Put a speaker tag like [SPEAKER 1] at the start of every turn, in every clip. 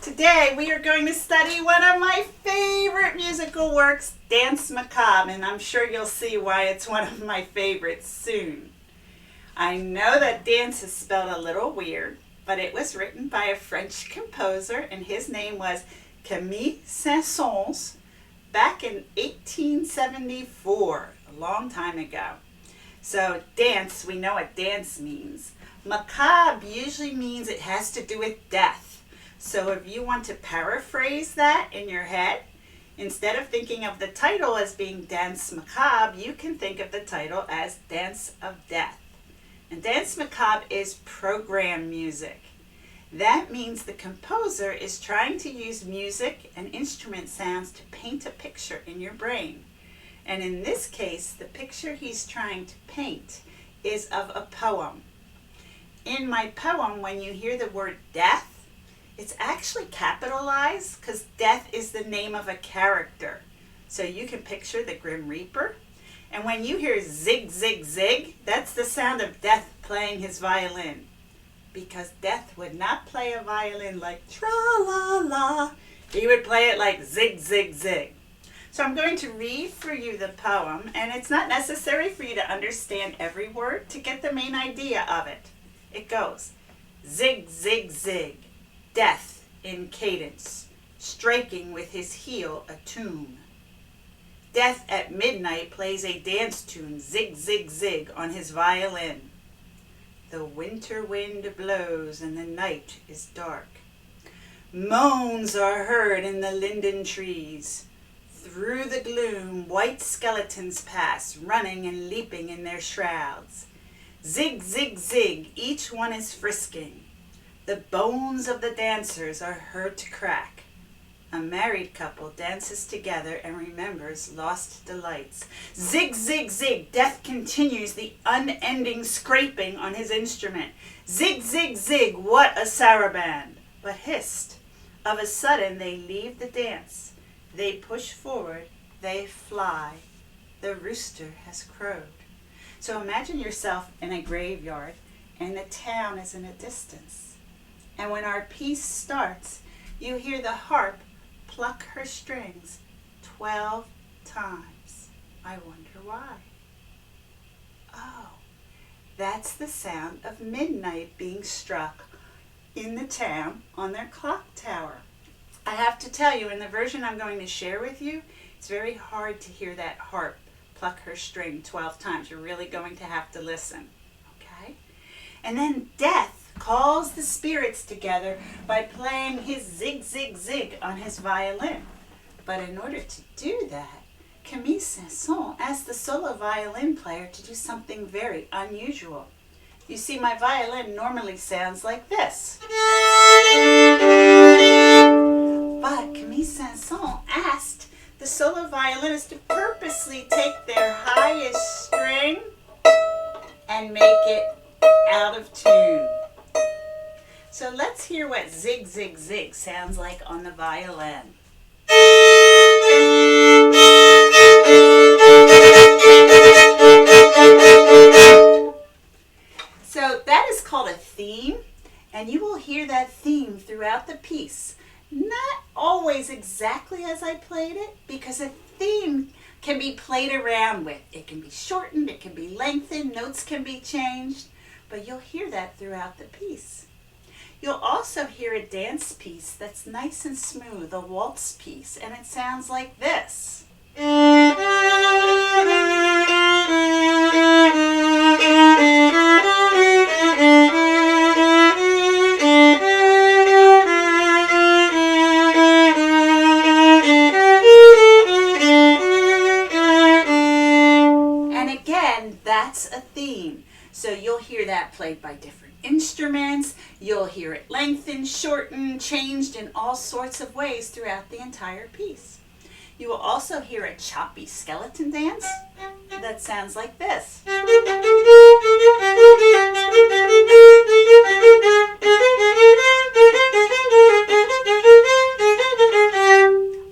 [SPEAKER 1] Today we are going to study one of my favorite musical works, Danse Macabre, and I'm sure you'll see why it's one of my favorites soon. I know that dance is spelled a little weird, but it was written by a French composer, and his name was Camille Saint-Saëns back in 1874, a long time ago. So dance, we know what dance means. Macabre usually means it has to do with death. So if you want to paraphrase that in your head, instead of thinking of the title as being Danse Macabre, you can think of the title as Dance of Death. And Danse Macabre is program music. That means the composer is trying to use music and instrument sounds to paint a picture in your brain. And in this case, the picture he's trying to paint is of a poem. In my poem, when you hear the word death, it's actually capitalized because death is the name of a character. So you can picture the Grim Reaper. And when you hear zig, zig, zig, that's the sound of Death playing his violin. Because Death would not play a violin like tra-la-la. He would play it like zig, zig, zig. So I'm going to read for you the poem, and it's not necessary for you to understand every word to get the main idea of it. It goes, zig, zig, zig. Death in cadence, striking with his heel a tune. Death at midnight plays a dance tune, zig, zig, zig, on his violin. The winter wind blows and the night is dark. Moans are heard in the linden trees. Through the gloom, white skeletons pass, running and leaping in their shrouds. Zig, zig, zig, each one is frisking. The bones of the dancers are heard to crack. A married couple dances together and remembers lost delights. Zig, zig, zig, Death continues the unending scraping on his instrument. Zig, zig, zig, what a saraband! But hist, of a sudden they leave the dance. They push forward, they fly. The rooster has crowed. So imagine yourself in a graveyard and the town is in a distance. And when our piece starts, you hear the harp pluck her strings 12 times. I wonder why. Oh, that's the sound of midnight being struck in the town on their clock tower. I have to tell you, in the version I'm going to share with you, it's very hard to hear that harp pluck her string 12 times. You're really going to have to listen, okay? And then Death calls the spirits together by playing his zig, zig, zig on his violin. But in order to do that, Camille Saint-Saëns asked the solo violin player to do something very unusual. You see, my violin normally sounds like this. But Camille Saint-Saëns asked the solo violinist to purposely take their highest string and make it out of tune. So let's hear what zig, zig, zig sounds like on the violin. So that is called a theme, and you will hear that theme throughout the piece. Not always exactly as I played it, because a theme can be played around with. It can be shortened, it can be lengthened, notes can be changed, but you'll hear that throughout the piece. You'll also hear a dance piece that's nice and smooth, a waltz piece, and it sounds like this. And again, that's a theme. So you'll hear that played by different instruments. You'll hear it lengthened, shortened, changed in all sorts of ways throughout the entire piece. You will also hear a choppy skeleton dance that sounds like this.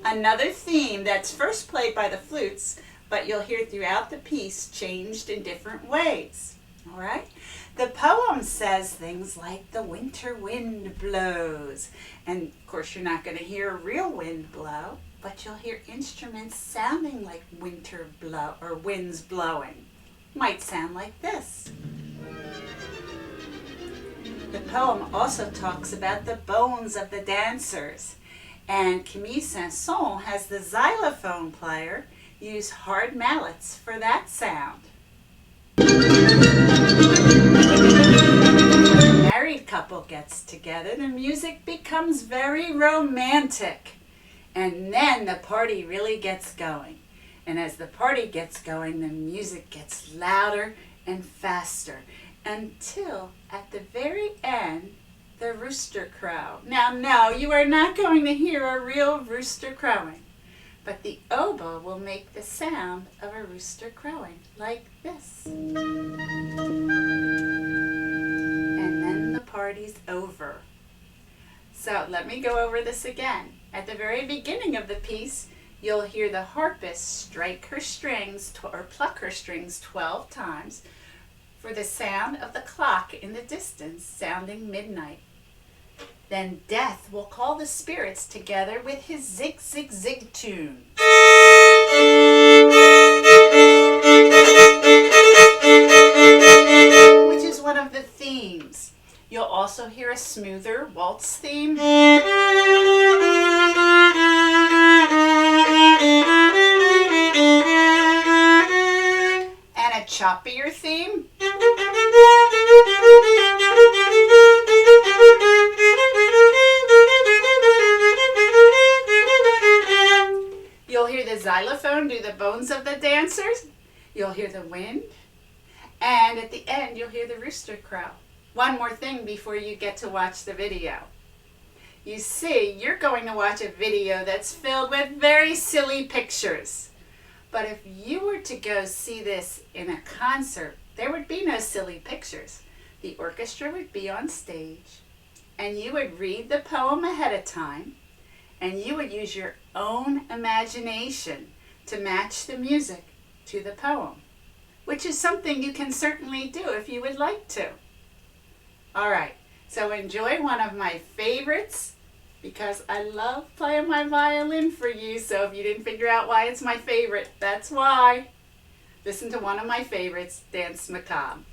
[SPEAKER 1] Another theme that's first played by the flutes, but you'll hear throughout the piece changed in different ways. All right? The poem says things like the winter wind blows. And of course, you're not going to hear a real wind blow, but you'll hear instruments sounding like winter blow or winds blowing. Might sound like this. The poem also talks about the bones of the dancers. And Camille Saint-Saëns has the xylophone player use hard mallets for that sound. When a married couple gets together, the music becomes very romantic. And then the party really gets going. And as the party gets going, the music gets louder and faster until at the very end, the rooster crow. Now, no, you are not going to hear a real rooster crowing, but the oboe will make the sound of a rooster crowing, like this. And then the party's over. So let me go over this again. At the very beginning of the piece, you'll hear the harpist strike her strings or pluck her strings 12 times for the sound of the clock in the distance sounding midnight. Then Death will call the spirits together with his zig, zig, zig tune. Which is one of the themes. You'll also hear a smoother waltz theme. And a choppier theme. You'll hear the xylophone do the bones of the dancers. You'll hear the wind. And at the end, you'll hear the rooster crow. One more thing before you get to watch the video. You see, you're going to watch a video that's filled with very silly pictures. But if you were to go see this in a concert, there would be no silly pictures. The orchestra would be on stage, and you would read the poem ahead of time, and you would use your own imagination to match the music to the poem, which is something you can certainly do if you would like to. All right, so enjoy one of my favorites, because I love playing my violin for you, so if you didn't figure out why it's my favorite, that's why. Listen to one of my favorites, Danse Macabre.